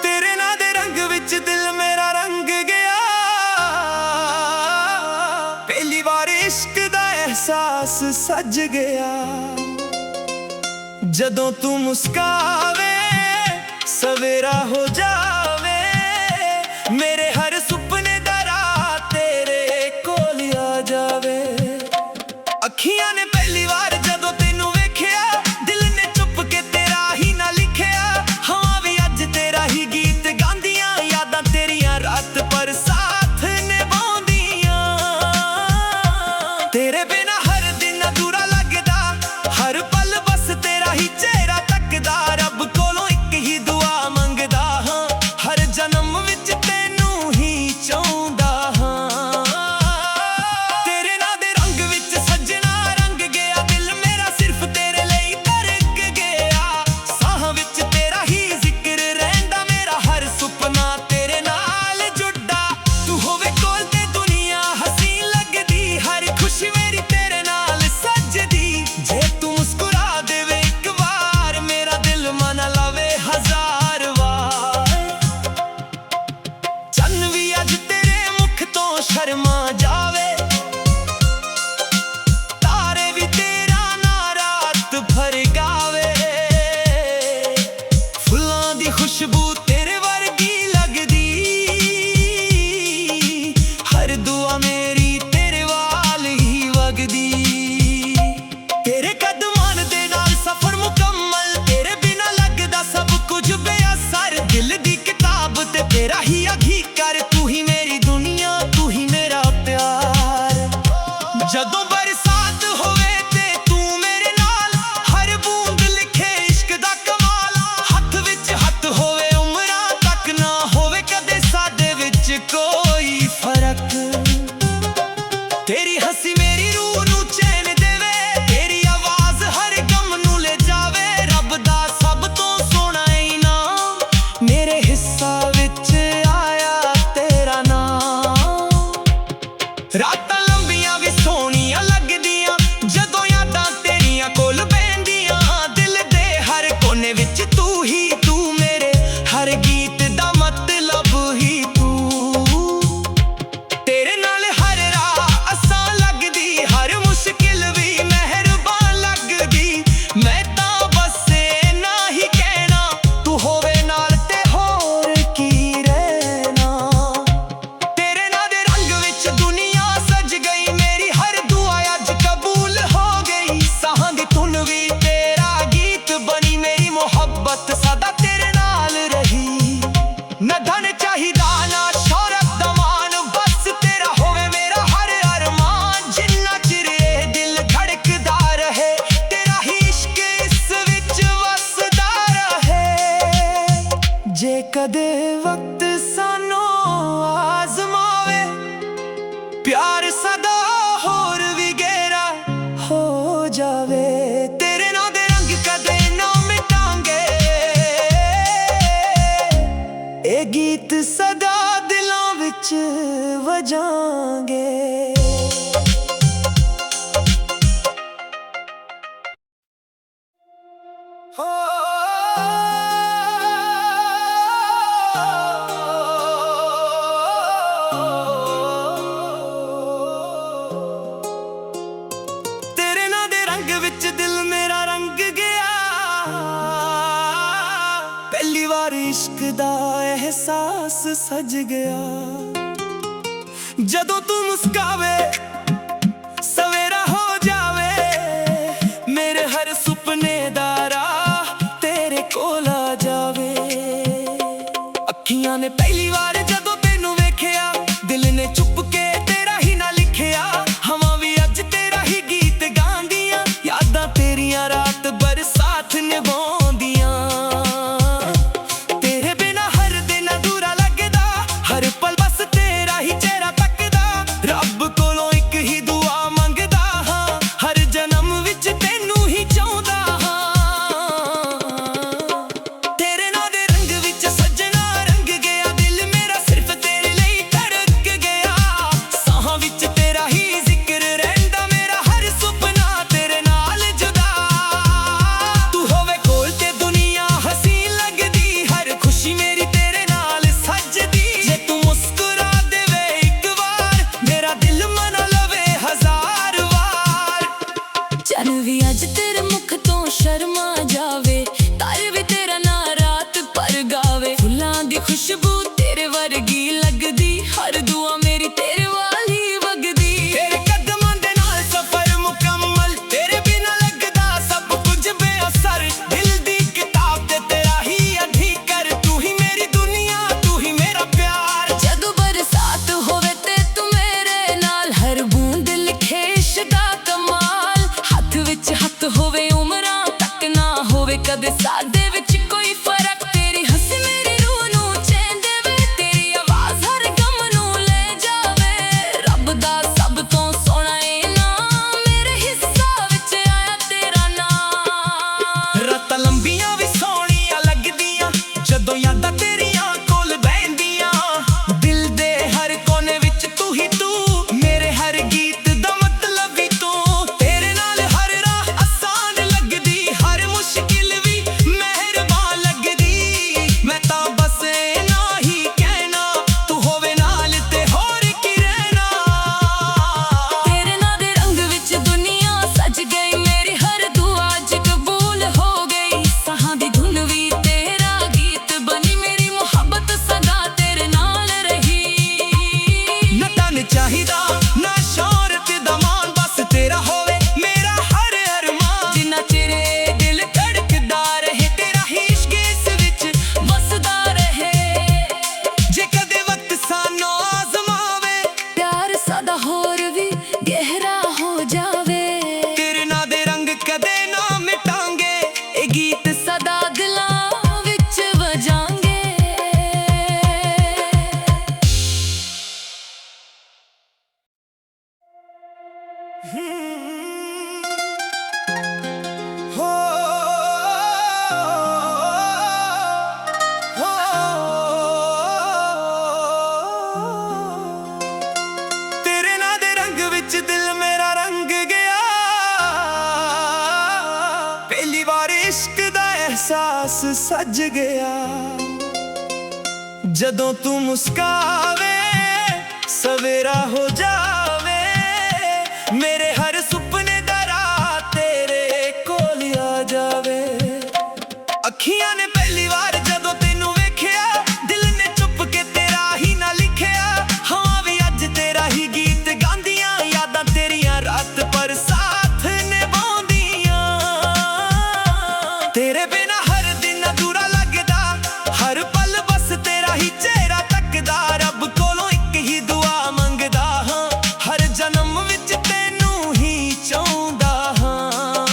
ਤੇਰੇ ਨਾਂ ਦੇ ਰੰਗ ਵਿੱਚ ਦਿਲ ਮੇਰਾ ਰੰਗ ਗਿਆ, ਪਹਿਲੀ ਵਾਰ ਇਸ਼ਕ ਦਾ ਅਹਿਸਾਸ ਸਜ ਗਿਆ। ਜਦੋਂ ਤੂੰ ਮੁਸਕਾਵੇ ਸਵੇਰਾ ਹੋ ਜਾਵੇ, ਮੇਰੇ ਹਰ ਸੁਪਨੇ ਦਾ ਰਾਹ ਤੇਰੇ ਕੋਲ ਆ ਜਾਵੇ। ਅੱਖੀਆਂ ਨੇ ਪਹਿਲੀ ਵਾਰ ਜਦੋਂ ਤੈਨੂੰ ਵੇਖਿਆ, ਦਿਲ ਨੇ ਚੁੱਪ ਕੇ ਤੇਰਾ ਹੀ ਨਾ ਲਿਖਿਆ। ਹਵਾਂ ਵੀ ਅੱਜ ਤੇਰਾ ਹੀ ਗੀਤ ਗਾਉਂਦੀਆਂ, ਯਾਦਾਂ ਤੇਰੀਆਂ ਰਾਤ ਭਰ ਸਾਥ ਨਿਭਾਉਂਦੀਆਂ। ਤੇਰੇ ਬਿਨਾ ਹਰ ਦਿਨ ਅਧੂਰਾ ਲੱਗਦਾ, ਹਰ ਪਲ ਬਸ ਤੇਰਾ ਹੀ ਚਿਹਰਾ ਤੱਕਦਾ। ਰੱਬ ਕੋਲੋਂ ਇੱਕ ਹੀ ਦੁਆ ਮੰਗਦਾ ਹਾਂ, ਹਰ ਜਨਮ ਵਿੱਚ ਤੈਨੂੰ ਹੀ ਚਾਹੁੰਦਾ ਹਾਂ। ਤੇਰੇ ਨਾਂ ਦੇ ਰੰਗ ਵਿੱਚ ਸੱਜਣਾ ਰੰਗ ਗਿਆ, ਦਿਲ ਮੇਰਾ ਸਿਰਫ ਤੇਰੇ ਜਦੋਂ ਬਰਸਾਤ ਹੋਵੇ ਤੇ ਤੂੰ ਮੇਰੇ ਨਾਲ, ਹਰ ਬੂੰਦ ਲਿਖੇ ਇਸ਼ਕ ਦਾ ਕਮਾਲ। ਹੱਥ ਵਿੱਚ ਹੱਥ ਹੋਵੇ ਉਮਰਾਂ ਤੱਕ, ਨਾ ਹੋਵੇ ਕਦੇ ਸਾਡੇ ਵਿੱਚ ਕੋਈ ਫਰਕ। ਤੇਰੀ ਹੱਸੀ ਮੇਰੀ ਰੂਹ ਨੂੰ ਚੈਨ ਦੇਵੇ, ਤੇਰੀ ਆਵਾਜ਼ ਹਰ ਗਮ ਨੂੰ ਲੈ ਜਾਵੇ। ਰੱਬ ਦਾ ਸਭ ਤੋਂ ਸੋਹਣਾ ਇਨਾਮ, ਮੇਰੇ ਹਿੱਸਾ ਵਿੱਚ ਆਇਆ ਤੇਰਾ ਨਾਮ। ਰਾਤਾਂ ਲੰਬੀਆਂ ਵੀ ਸੋਹਣੀਆਂ ਲੱਗਦੀਆਂ, ਜਦੋਂ ਯਾਦਾਂ ਤੇਰੀਆਂ ਕੋਲ ਬਹਿੰਦੀਆਂ। ਦਿਲ ਦੇ ਹਰ ਕੋਨੇ ਵਿੱਚ ਤੂੰ ਹੀ ਤੂੰ, ਮੇਰੇ ਹਰ ਗੀਤ ਦਾ ਮਤਲਬ ਹੀ ਤੂੰ। ਤੇਰੇ ਨਾਲ ਹਰ ਰਾਹ ਆਸਾਨ ਲੱਗਦੀ, ਹਰ ਮੁਸ਼ਕਿਲ ਵੀ ਮਿਹਰਬਾਨ ਲੱਗਦੀ। ਮੈਂ ਤਾਂ ਬਸ ਇੰਨਾ ਹੀ ਕਹਿਣਾ, ਤੂੰ ਹੋਵੇ ਨਾਲ ਤੇ ਹੋਰ ਕੀ ਰਹਿਣਾ। ਤੇਰੇ ਨਾਂ ਦੇ ਰੰਗ ਵਿੱਚ ਦੁਨੀਆ ਸਜ ਗਈ, ਮੇਰੀ ਹਰ ਦੁਆ ਅੱਜ ਕਬੂਲ ਹੋ ਗਈ। ਸਾਹਾਂ ਦੀ ਧੁਨ ਵੀ ਤੇਰਾ ਗੀਤ ਬਣੀ, ਮੇਰੀ ਮੁਹੱਬਤ ਸਦਾ ਤੇਰੇ ਨਾਲ ਰਹੀ। ਨਾ ਧਨ ਚਾਹੀਦਾ ਨਾ ਸ਼ੌਹਰਤ ਦਾ ਮਾਣ, ਬਸ ਤੇਰਾ ਹੋਵੇ ਮੇਰਾ ਹਰ ਅਰਮਾਨ। ਜਿੰਨਾ ਚਿਰ ਇਹ ਦਿਲ ਧੜਕਦਾ ਰਹੇ, ਤੇਰਾ ਹੀ ਇਸ਼ਕ ਇਸ ਵਿੱਚ ਵਸਦਾ ਰਹੇ। ਜੇ ਕਦੇ ਵਕਤ ਸਾਨੂੰ ਆਜ਼ਮਾਵੇ, ਪਿਆਰ ਸਦਾ ਹੋਰ ਵੀ ਗਹਿਰਾ ਹੋ ਜਾਵੇ। ਤੇਰੇ ਨਾਂ ਦੇ ਰੰਗ ਕਦੇ ਨਾ ਮਿਟਾਂਗੇ, ਇਹ ਗੀਤ ਸਦਾ ਦਿਲਾਂ ਵਿੱਚ ਵਜਾਂਗੇ। ਤੇਰੇ ਨਾਂ ਦੇ ਰੰਗ ਵਿੱਚ ਦਿਲ ਮੇਰਾ ਰੰਗ ਗਿਆ, ਪਹਿਲੀ ਵਾਰ ਇਸ਼ਕ ਦਾ ਅਹਿਸਾਸ ਸਜ ਗਿਆ। ਜਦੋਂ ਤੂੰ ਮੁਸਕਾਵੇ ਸਵੇਰਾ ਹੋ ਜਾਵੇ, ਮੇਰੇ ਹਰ ਸੁਪਨੇ ਦਾ ਰਾਹ ਤੇਰੇ ਕੋਲ ਆ ਜਾਵੇ। ਅੱਖੀਆਂ ਨੇ ਪਹਿਲੀ ਵਾਰ ਜਦੋਂ ਤੈਨੂੰ ਵੇਖਿਆ, ਦਿਲ ਨੇ ਚੁੱਪ ਕੇ ਤੇਰਾ ਹੀ ਨਾ ਲਿਖਿਆ। ਹਵਾਂ ਵੀ ਅੱਜ ਤੇਰਾ ਹੀ ਗੀਤ ਗਾਉਂਦੀਆਂ, ਯਾਦਾਂ ਤੇਰੀਆਂ ਰਾਤ ਬਰਸਾਤ ਨਿਭਾਉਂਦੀਆਂ। ਤੇਰੇ ਬਿਨਾ ਹਰ ਦਿਨ ਅਧੂਰਾ ਲੱਗਦਾ, ਹਰ ਪਲ ਬਸ ਤੇਰਾ ਹੀ ਚਿਹਰਾ ਤੱਕਦਾ। ਰੱਬ ਕੋਲੋਂ ਇੱਕ ਹੀ ਦੁਆ ਮੰਗਦਾ ਹਾਂ, ਹਰ ਜਨਮ ਵਿੱਚ ਤੈਨੂੰ ਹੀ ਚਾਹੁੰਦਾ ਹਾਂ। ਤੇਰੇ ਨਾਂ ਦੇ ਰੰਗ ਵਿੱਚ ਸੱਜਣਾ ਰੰਗ ਗਿਆ, ਦਿਲ ਮੇਰਾ ਸਿਰਫ ਤੇਰੇ ਲਈ ਧੜਕ ਗਿਆ। ਸਾਹਾਂ ਵਿੱਚ ਤੇਰਾ ਹੀ ਜ਼ਿਕਰ ਰਹਿੰਦਾ, ਮੇਰਾ ਹਰ ਸੁਪਨਾ ਤੇਰੇ ਨਾਲ ਜੁਦਾ। ਤੂੰ ਹੋਵੇ ਕੋਲ ਤੇ ਦੁਨੀਆ ਹਸੀਨ ਲੱਗਦੀ, ਹਰ ਖੁਸ਼ੀ ਮੇਰੀ ਤੇਰੇ ਨਾਲ ਸੱਜਦੀ। ਜੇ ਤੂੰ ਮੁਸਕਰਾ ਦੇਵੇ ਇੱਕ ਵਾਰ, ਮੇਰਾ ਦਿਲ ਮਨਾ ਲਵੇ ਹਜ਼ਾਰ ਵਾਰ। ਚੰਨ ਵੀ ਅੱਜ ਤੇਰੇ ਮੁਖ ਤੋਂ ਸ਼ਰਮਾ ਜਾਵੇ, ਤਾਰੇ ਵੀ ਤੇਰਾ ਨਾਂ ਰਾਤ ਭਰ ਗਾਵੇ। ਫੁੱਲਾਂ ਦੀ ਖੁਸ਼ਬੂ ਤੇਰੇ ਵਰਗੀ ਲੱਗਦੀ, ਹਰ ਦੁਆ ਮੇਰੀ ਤੇਰੇ ਵੱਲ ਹੀ ਵਗਦੀ। ਤੇਰੇ ਕਦਮਾਂ ਦੇ ਨਾਲ ਸਫ਼ਰ ਮੁਕੰਮਲ, ਤੇਰੇ ਬਿਨਾਂ ਲੱਗਦਾ ਸਭ ਕੁਝ ਬੇਅਸਰ। ਦਿਲ ਦੀ ਕਿਤਾਬ ਤੇ ਤੇਰਾ ਹੀ ਅਧਿਕਾਰ, ਤੂੰ ਹੀ ਮੇਰੀ ਦੁਨੀਆ ਤੂੰ ਹੀ ਮੇਰਾ ਪਿਆਰ। ਜਦੋਂ ਬਰਸਾਤ ਹੋਵੇ ਤੇ ਤੂੰ ਮੇਰੇ ਨਾਲ, ਹਰ ਬੂੰਦ ਲਿਖੇ ਇਸ਼ਕ ਦਾ ਕਮਾਲ। ਹੱਥ ਵਿੱਚ ਹੱਥ ਹੋਵੇ ਉਮਰਾਂ ਤੱਕ, ਨਾ ਹੋਵੇ ਕਦੇ ਸਾਡੇ ਵਿੱਚ ਕੋਈ ਫਰਕ। ਤੇਰੀ ਹੱਸੀ ਮੇਰੀ ਰੂਹ ਨੂੰ ਚੈਨ ਦੇਵੇ, ਤੇਰੀ ਆਵਾਜ਼ ਹਰ ਗਮ ਨੂੰ ਲੈ ਜਾਵੇ। ਰੱਬ ਦਾ ਸਭ ਤੋਂ ਸੋਹਣਾ ਇਨਾਮ, ਮੇਰੇ ਹਿੱਸਾ ਵਿੱਚ ਆਇਆ ਤੇਰਾ ਨਾਮ। ਰਾਤਾਂ ਲੰਬੀਆਂ ਵੀ ਸੋਹਣੀਆਂ ਲੱਗਦੀਆਂ, ਜਦੋਂ ਯਾਦਾਂ ਤੇਰੀਆਂ ਕੋਲ ਬਹਿੰਦੀਆਂ। ਦਿਲ ਦੇ ਹਰ ਕੋਨੇ ਵਿੱਚ ਤੂੰ ਹੀ ਤੂੰ, ਮੇਰੇ ਹਰ ਗੀਤ ਦਾ ਮਤਲਬ ਵੀ ਤੂੰ। ਤੇਰੇ ਨਾਲ ਹਰ ਰਾਹ ਆਸਾਨ ਲੱਗਦੀ, ਹਰ ਮੁਸ਼ਕਿਲ ਵੀ ਹੋ ਤੇਰੇ ਨਾਂ ਦੇ ਰੰਗ ਵਿੱਚ ਦਿਲ ਮੇਰਾ ਰੰਗ ਗਿਆ, ਪਹਿਲੀ ਵਾਰ ਇਸ਼ਕ ਦਾ ਅਹਿਸਾਸ ਸੱਜ ਗਿਆ। ਜਦੋਂ ਤੂੰ ਮੁਸਕਾਵੇ ਸਵੇਰਾ ਹੋ ਜਾਵੇ, ਮੇਰੇ ਹਰ ਸੁਪਨੇ ਦਾ ਰਾਤ ਤੇਰੇ ਕੋਲ ਆ ਜਾਵੇ। ਅੱਖੀਆਂ ਨੇ ਪਹਿਲੀ ਵਾਰ ਜਦੋਂ ਤੈਨੂੰ ਵੇਖਿਆ, ਦਿਲ ਨੇ ਚੁੱਪ ਕੇ ਤੇਰਾ ਹੀ ਨਾ ਲਿਖਿਆ। ਹਾਂ ਵੀ ਅੱਜ ਤੇਰਾ ਹੀ ਗੀਤ ਗਾਉਂਦੀਆਂ, ਯਾਦਾਂ ਤੇਰੀਆਂ ਰਾਤ ਪਰ ਸਾਥ ਨਿਭਾਉਂਦੀਆਂ। ਤੇਰੇ ਬਿਨਾ ਹਰ ਦਿਨ ਅਧੂਰਾ ਲੱਗਦਾ, ਹਰ ਪਲ ਬਸ ਤੇਰਾ ਹੀ ਚਿਹਰਾ ਤੱਕਦਾ। ਰੱਬ ਕੋਲੋਂ ਇੱਕ ਹੀ ਦੁਆ ਮੰਗਦਾ ਹਾਂ, ਹਰ ਜਨਮ ਵਿੱਚ ਤੈਨੂੰ ਹੀ ਚਾਹੁੰਦਾ ਹਾਂ।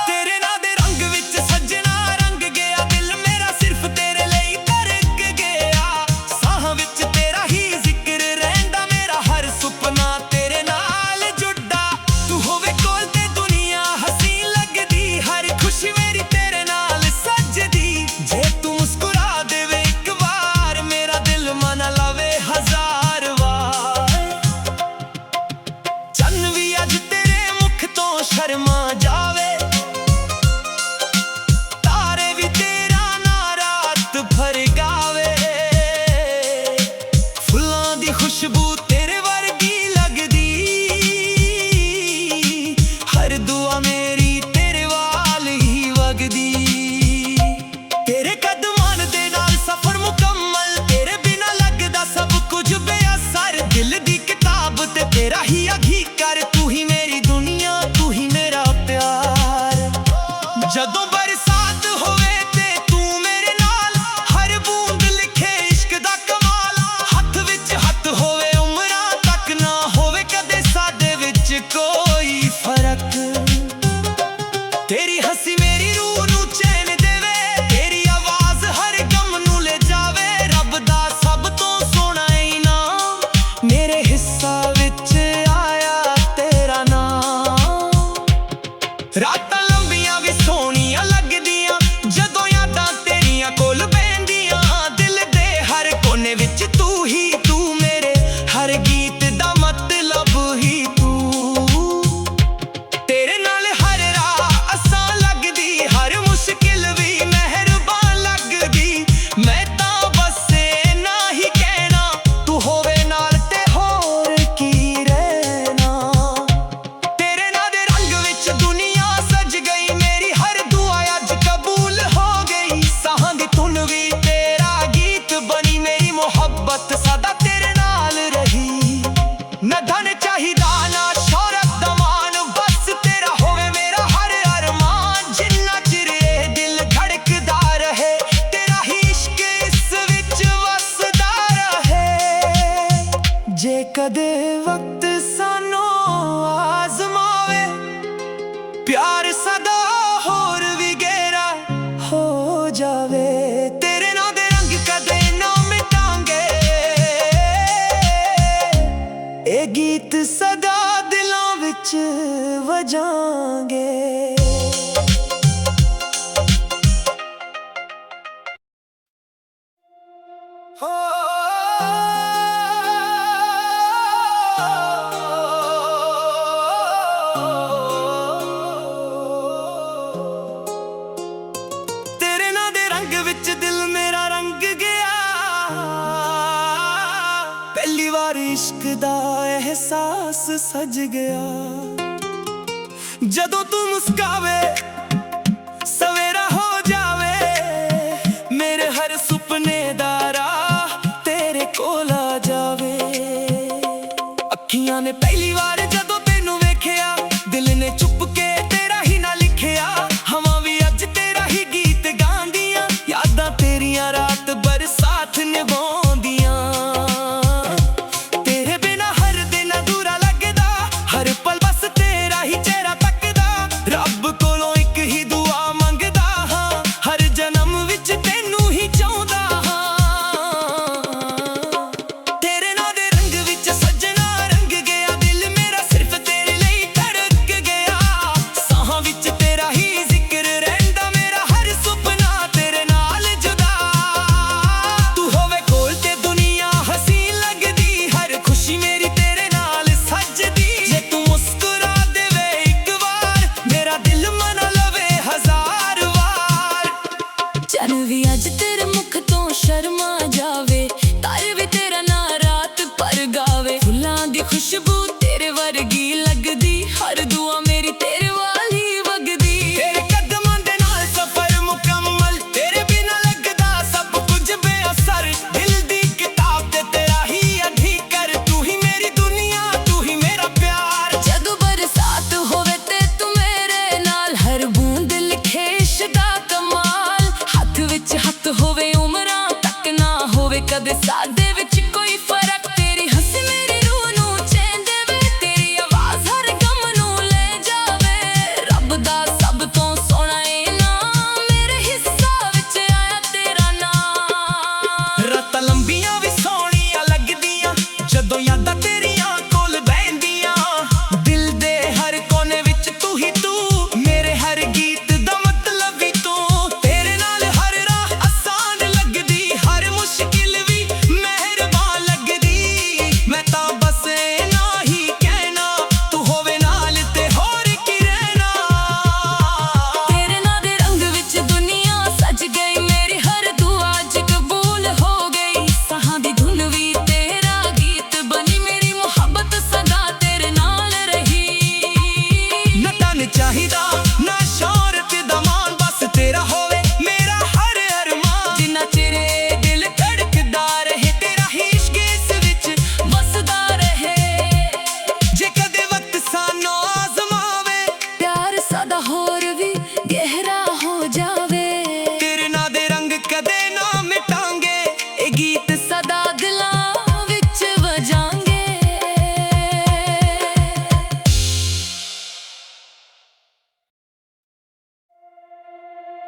ਤੇਰੇ ਨਾਂ ਦੇ ਰੰਗ ਵਿੱਚ ਸੱਜਣਾ ਰੰਗ ਗਿਆ, ਦਿਲ ਮੇਰਾ ਸਿਰਫ ਤੇਰੇ ਲਈ ਧੜਕ ਗਿਆ। ਸਾਹਾਂ ਵਿੱਚ ਤੇਰਾ ਹੀ ਜ਼ਿਕਰ ਰਹਿੰਦਾ, ਮੇਰਾ ਹਰ ਸੁਪਨਾ ਤੇਰੇ ਨਾਲ ਜੁੜਦਾ। ਤੂੰ ਹੋਵੇ ਕੋਲ ਤੇ ਦੁਨੀਆ ਹਸੀਨ ਲੱਗਦੀ, ਹਰ ਖੁਸ਼ੀ ਮੇਰੀ ਤੇਰੇ ਨਾਲ ਸੱਜਦੀ। ਜੇ ਤੂੰ ਮੁਸਕਰਾ ਦੇਵੇ ਇੱਕ ਵਾਰ, ਮੇਰਾ ਦਿਲ ਮਨ ਲਾਵੇ ਹਜ਼ਾਰ ਵਾਰ। ਚੰਨ ਵੀ ਅੱਜ ਤੇਰੇ ਮੁਖ ਤੋਂ ਸ਼ਰਮਾ ਜਾਵੇ, ਤਾਰੇ ਵੀ ਤੇਰਾ ਨਾਂ ਰਾਤ ਭਰ ਗਾਵੇ। ਫੁੱਲਾਂ ਦੀ ਖੁਸ਼ਬੂ ਤੇਰੇ ਵਰਗੀ ਲੱਗਦੀ, ਹਰ ਦੁਆ ਮੇਰੀ ਤੇਰੇ ਵਾਲ ਹੀ ਵਗਦੀ। ਤੇਰੇ ਕਦਮਾਂ ਦੇ ਨਾਲ ਸਫ਼ਰ ਮੁਕੰਮਲ, ਤੇਰੇ ਬਿਨਾ ਲੱਗਦਾ ਸਭ ਕੁਝ ਬੇਅਸਰ। ਦਿਲ ਦੀ ਕਿਤਾਬ ਤੇ ਤੇਰਾ ਹੀ ਅਧਿਕਾਰ, ਤੂੰ ਹੀ ਮੇਰੀ ਦੁਨੀਆ, ਤੂੰ ਹੀ ਮੇਰਾ ਪਿਆਰ। ਜਦੋਂ ਬਰਸਾਤ ਹੋਵੇ ਤੇ ਤੂੰ ਮੇਰੇ ਨਾਲ, ਹਰ ਬੂੰਦ ਲਿਖੇ ਇਸ਼ਕ ਦਾ ਕਮਾਲ। ਹੱਥ ਵਿੱਚ ਹੱਥ ਹੋਵੇ ਉਮਰਾਂ ਤੱਕ, ਨਾ ਹੋਵੇ ਕਦੇ ਸਾਡੇ ਵਿੱਚ ਕੋਈ ਫਰਕ। ਤੇਰੀ ਹੱਸੀ ਮੇਰੀ ਰੂਹ ਨੂੰ ਚੈਨ ਦੇਵੇ, ਤੇਰੀ ਆਵਾਜ਼ ਹਰ ਗਮ ਨੂੰ ਲੈ ਜਾਵੇ। ਰੱਬ ਦਾ ਸਭ ਤੋਂ ਸੋਹਣਾ ਇਨਾਮ, ਮੇਰੇ ਹਿੱਸਾ ਵਿੱਚ ਆਇਆ ਤੇਰਾ ਨਾਮ। ਰਾਤਾਂ ਲੰਬੀਆਂ ਵੀ ਸੋਹਣੀਆਂ ਲੱਗਦੀਆਂ, ਜਦੋਂ ਯਾਦਾਂ ਤੇਰੀਆਂ ਕੋਲ ਬਹਿੰਦੀਆਂ। ਦਿਲ ਦੇ ਹਰ ਕੋਨੇ ਵਿੱਚ ਤੂੰ ਹੀ ਤੂੰ, ਮੇਰੇ ਹਰ ਗੀਤ ਦਾ ਮਤਲਬ ਹੀ ਤੂੰ। ਤੇਰੇ ਨਾਲ ਹਰ ਰਾਹ ਆਸਾਨ ਲੱਗਦੀ, ਹਰ ਮੁਸ਼ਕਿਲ ਵੀ ਮਿਹਰਬਾਨ ਲੱਗਦੀ। ਮੈਂ ਤਾਂ ਬਸ ਇੰਨਾ ਹੀ ਕਹਿਣਾ, ਤੂੰ ਹੋਵੇ ਨਾਲ ਤੇ ਹੋਰ ਕੀ ਰਹਿਣਾ। ਤੇਰੇ ਨਾਂ ਦੇ ਰੰਗ ਵਿੱਚ ਦੁਨੀਆ ਸਜ ਗਈ, ਮੇਰੀ ਹਰ ਦੁਆ ਅੱਜ ਕਬੂਲ ਹੋ ਗਈ। ਸਾਹਾਂ ਦੀ ਧੁਨ ਵੀ ਤੇਰਾ ਗੀਤ ਬਣੀ, ਮੇਰੀ ਮੁਹੱਬਤ ਸਦਾ ਤੇਰੇ ਨਾਲ ਰਹੀ। ਨਾ ਧਨ ਚਾਹੀਦਾ ਨਾ ਸ਼ੌਹਰਤ ਦਾ ਮਾਣ, ਬਸ ਤੇਰਾ ਹੋਵੇ ਮੇਰਾ ਹਰ ਅਰਮਾਨ। ਜਿੰਨਾ ਚਿਰ ਇਹ ਦਿਲ ਧੜਕਦਾ ਰਹੇ, ਤੇਰਾ ਹੀ ਇਸ਼ਕ ਇਸ ਵਿੱਚ ਵਸਦਾ ਰਹੇ। ਜੇ ਕਦੇ ਵਕਤ ਸਾਨੂੰ ਆਜ਼ਮਾਵੇ, ਪਿਆਰ ਸਦਾ ਹੋਰ ਵੀ ਗਹਿਰਾ ਹੋ ਜਾਵੇ। ਤੇਰੇ ਨਾਂ ਦੇ ਰੰਗ ਕਦੇ ਨਾ ਮਿਟਾਂਗੇ, ਇਹ ਗੀਤ ਸਦਾ ਦਿਲਾਂ ਵਿੱਚ ਵਜਾਂਗੇ। ਤੇਰੇ ਨਾਂ ਦੇ ਰੰਗ ਵਿੱਚ ਦਿਲ ਮੇਰਾ ਰੰਗ ਗਿਆ, ਪਹਿਲੀ ਵਾਰ ਇਸ਼ਕ ਦਾ ਅਹਿਸਾਸ ਸੱਜ ਗਿਆ। ਜਦੋਂ ਤੂੰ ਮੁਸਕਾਵੇ ਸਵੇਰਾ ਹੋ ਜਾਵੇ, ਮੇਰੇ ਹਰ ਸੁਪਨੇ ਦਾ ਰਾਹ ਤੇਰੇ ਕੋਲ ਆ ਜਾਵੇ। ਅੱਖੀਆਂ ਨੇ ਪਹਿਲੀ ਵਾਰ ਜਦੋਂ ਤੈਨੂੰ ਵੇਖਿਆ, ਦਿਲ ਨੇ ਚੁੱਪ ਕੇ ਤੇਰਾ ਹੀ ਨਾ ਲਿਖਿਆ। ਹਵਾਂ ਵੀ ਅੱਜ ਤੇਰਾ ਹੀ ਗੀਤ ਗਾਉਂਦੀਆਂ, ਯਾਦਾਂ ਤੇਰੀਆਂ ਰਾਤ ਬਰਸਾਤ ਨਿਭਾਉਂਦੀਆਂ। ਤੇਰੇ ਬਿਨਾ ਹਰ ਦਿਨ ਅਧੂਰਾ ਲੱਗਦਾ, ਹਰ ਪਲ ਬਸ ਤੇਰਾ ਹੀ ਚਿਹਰਾ ਤੱਕਦਾ। ਰੱਬ ਕੋਲੋਂ ਇੱਕ ਹੀ ਦੁਆ ਮੰਗਦਾ ਹਾਂ, ਹਰ ਜਨਮ ਵਿੱਚ ਤੈਨੂੰ ਹੀ ਚਾਹੁੰਦਾ ਹਾਂ। ਤੇਰੇ ਨਾਂ ਦੇ ਰੰਗ ਵਿੱਚ ਸੱਜਣਾ ਰੰਗ ਗਿਆ,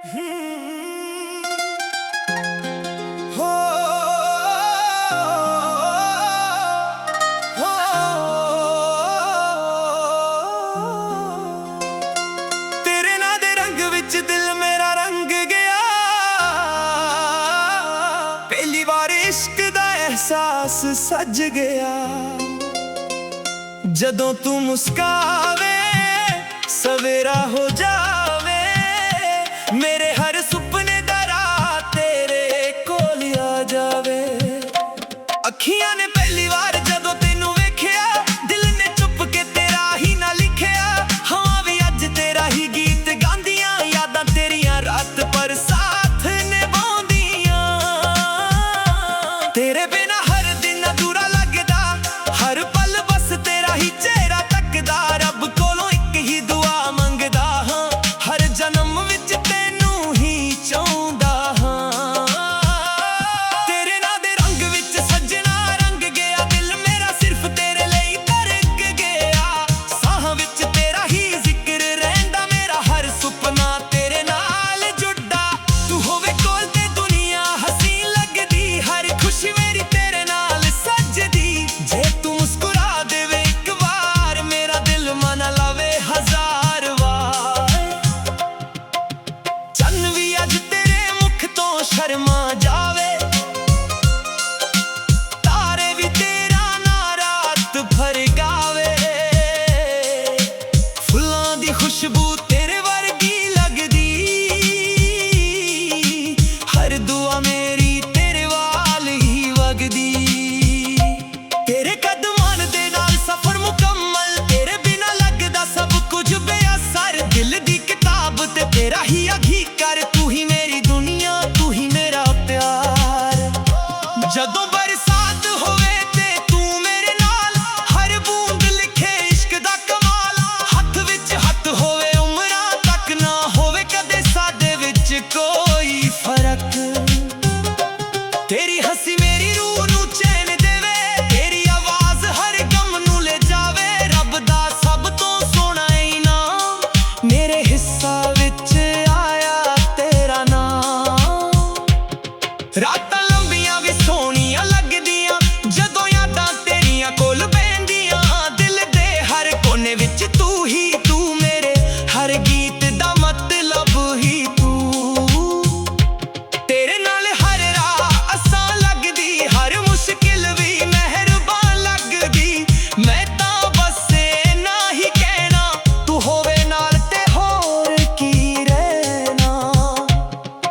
ਹੋ ਤੇਰੇ ਨਾਂ ਦੇ ਰੰਗ ਵਿੱਚ ਦਿਲ ਮੇਰਾ ਰੰਗ ਗਿਆ, ਪਹਿਲੀ ਵਾਰ ਇਸ਼ਕ ਦਾ ਅਹਿਸਾਸ ਸੱਜ ਗਿਆ। ਜਦੋਂ ਤੂੰ ਮੁਸਕਾਵੇ ਸਵੇਰਾ ਹੋ ਜਾਵੇ, ਮੇਰੇ ਹਰ ਸੁਪਨੇ ਦਾ ਰਾਤ ਤੇਰੇ ਕੋਲ ਆ ਜਾਵੇ। ਅੱਖੀਆਂ ਨੇ ਪਹਿਲੀ ਵਾਰ ਜਦੋਂ ਤੈਨੂੰ ਵੇਖਿਆ, ਦਿਲ ਨੇ ਚੁੱਪ ਕੇ ਤੇਰਾ ਹੀ ਨਾ ਲਿਖਿਆ। ਹਾਂ ਵੀ ਅੱਜ ਤੇਰਾ ਹੀ ਗੀਤ ਗਾਉਂਦੀਆਂ, ਯਾਦਾਂ ਤੇਰੀਆਂ ਰਾਤ ਪਰ ਸਾਥ ਨਿਭਾਉਂਦੀਆਂ। ਤੇਰੇ ਬਿਨਾ ਹਰ ਦਿਨ ਅਧੂਰਾ ਲੱਗਦਾ, ਹਰ ਪਲ ਬਸ ਤੇਰਾ ਹੀ ਚਿਹਰਾ ਤੱਕਦਾ। ਰੱਬ ਕੋਲੋਂ ਇੱਕ ਹੀ ਦੁਆ ਮੰਗਦਾ ਹਾਂ, ਹਰ ਜਨਮ ਵਿੱਚ ਤੈਨੂੰ ਹੀ ਚਾਹੁੰਦਾ ਹਾਂ। ਤੇਰੇ ਨਾਂ ਦੇ ਰੰਗ ਵਿੱਚ ਸੱਜਣਾ ਰੰਗ ਗਿਆ, ਦਿਲ ਮੇਰਾ ਸਿਰਫ ਤੇਰੇ ਲਈ ਧੜਕ ਗਿਆ। ਸਾਹਾਂ ਵਿੱਚ ਤੇਰਾ ਹੀ ਜ਼ਿਕਰ ਰਹਿੰਦਾ, ਮੇਰਾ ਹਰ ਸੁਪਨਾ ਤੇਰੇ ਨਾਲ ਜੁੜਦਾ। ਤੂੰ ਹੋਵੇ ਕੋਲ ਤੇ ਦੁਨੀਆ ਹਸੀਨ ਲੱਗਦੀ, ਹਰ ਖੁਸ਼ੀ ਮੇਰੀ ਤੇਰੇ ਨਾਲ ਸੱਜਦੀ। ਜੇ ਤੂੰ ਮੁਸਕਰਾ ਦੇਵੇ ਇੱਕ ਵਾਰ, ਮੇਰਾ ਦਿਲ ਮਨ ਲਾਵੇ ਹਜ਼ਾਰ ਵਾਰ। ਚੰਨ ਵੀ ਅੱਜ ਤੇਰੇ ਮੁਖ ਤੋਂ ਸ਼ਰਮਾ ਜਾਵੇ, ਤਾਰੇ ਵੀ ਤੇਰਾ ਨਾਂ ਰਾਤ ਭਰ ਗਾਵੇ। ਫੁੱਲਾਂ ਦੀ ਖੁਸ਼ਬੂ ਤੇਰੇ ਵਰਗੀ ਲੱਗਦੀ, ਹਰ ਦੁਆ ਮੇਰੀ ਤੇਰੇ ਵਾਲ ਹੀ ਵਗਦੀ। ਤੇਰੇ ਕਦਮਾਂ ਦੇ ਨਾਲ ਸਫ਼ਰ ਮੁਕੰਮਲ, ਤੇਰੇ ਬਿਨਾ ਲੱਗਦਾ ਸਭ ਕੁਝ ਬੇਅਸਰ। ਦਿਲ ਦੀ ਕਿਤਾਬ ਤੇ ਤੇਰਾ ਹੀ ਅਘੀ ਕਰ, ਤੂੰ ਹੀ ਮੇਰੀ ਦੁਨੀਆ, ਤੂੰ ਹੀ ਮੇਰਾ ਪਿਆਰ। ਜਦੋਂ ਬਰਸਾਤ ਹੋਵੇ ਤੇ ਤੂੰ ਮੇਰੇ ਨਾਲ, ਹਰ ਬੂੰਦ ਲਿਖੇ ਇਸ਼ਕ ਦਾ ਕਮਾਲ। ਹੱਥ ਵਿੱਚ ਹੱਥ ਹੋਵੇ ਉਮਰਾਂ ਤੱਕ, ਨਾ ਹੋਵੇ ਕਦੇ ਸਾਡੇ ਵਿੱਚ ਕੋਈ ਫਰਕ। ਤੇਰੀ ਹੱਸੀ ਮੇਰੀ ਰੂਹ ਨੂੰ ਚੈਨ ਦੇਵੇ, ਤੇਰੀ ਆਵਾਜ਼ ਹਰ ਗਮ ਨੂੰ ਲੈ ਜਾਵੇ। ਰੱਬ ਦਾ ਸਭ ਤੋਂ ਸੋਹਣਾ ਇਨਾਮ, ਮੇਰੇ ਹਿੱਸਾ ਵਿੱਚ ਆਇਆ ਤੇਰਾ ਨਾਮ। ਰਾਤਾਂ ਲੰਬੀਆਂ ਵੀ ਸੋਹਣੀਆਂ ਲੱਗਦੀਆਂ, ਜਦੋਂ ਯਾਦਾਂ ਤੇਰੀਆਂ ਕੋਲ ਬਹਿੰਦੀਆਂ। ਦਿਲ ਦੇ ਹਰ ਕੋਨੇ ਵਿੱਚ ਤੂੰ ਹੀ ਤੂੰ, ਮੇਰੇ ਹਰ ਗੀਤ ਦਾ ਮਤਲਬ ਹੀ ਤੂੰ। ਤੇਰੇ ਨਾਲ ਹਰ ਰਾਹ ਆਸਾਨ ਲੱਗਦੀ, ਹਰ ਮੁਸ਼ਕਿਲ ਵੀ ਮਿਹਰਬਾਨ ਲੱਗਦੀ। ਮੈਂ ਤਾਂ ਬਸ ਇੰਨਾ ਹੀ ਕਹਿਣਾ, ਤੂੰ ਹੋਵੇ ਨਾਲ ਤੇ ਹੋਰ ਕੀ ਰਹਿਣਾ।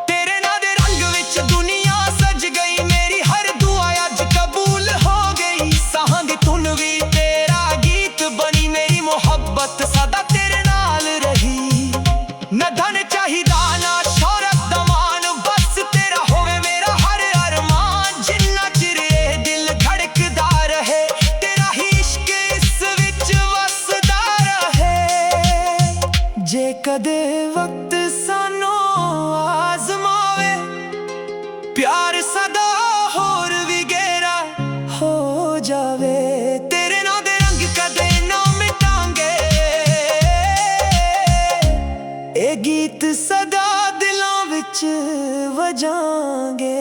ਤੇਰੇ ਨਾਂ ਦੇ ਰੰਗ ਵਿੱਚ ਦੁਨੀਆ ਸਜ ਗਈ, ਮੇਰੀ ਹਰ ਦੁਆ ਅੱਜ ਕਬੂਲ ਹੋ ਗਈ। ਸਾਹਾਂ ਦੀ ਧੁਨ ਵੀ ਤੇਰਾ ਗੀਤ ਬਣੀ, ਮੇਰੀ ਮੁਹੱਬਤ ਸਦਾ ਤੇਰੇ ਨਾਲ ਰਹੀ। ਨਾ ਧਨ ਚਾਹੀਦਾ ਨਾ ਸ਼ੌਹਰਤ ਦਾ ਮਾਣ, ਬਸ ਤੇਰਾ ਹੋਵੇ ਮੇਰਾ ਹਰ ਅਰਮਾਨ। ਜਿੰਨਾ ਚਿਰ ਇਹ ਦਿਲ ਧੜਕਦਾ ਰਹੇ, ਤੇਰਾ ਹੀ ਇਸ਼ਕ ਇਸ ਵਿੱਚ ਵਸਦਾ ਰਹੇ। ਜੇ ਕਦੇ ਵਕਤ ਸਾਨੂੰ ਆਜ਼ਮਾਵੇ, ਪਿਆਰ ਸਦਾ ਹੋਰ ਵੀ ਗਹਿਰਾ ਹੋ ਜਾਵੇ। ਤੇਰੇ ਨਾਂ ਦੇ ਰੰਗ ਕਦੇ ਨਾ ਮਿਟਾਂਗੇ, ਇਹ ਗੀਤ ਸਦਾ ਦਿਲਾਂ ਵਿੱਚ ਵਜਾਂਗੇ।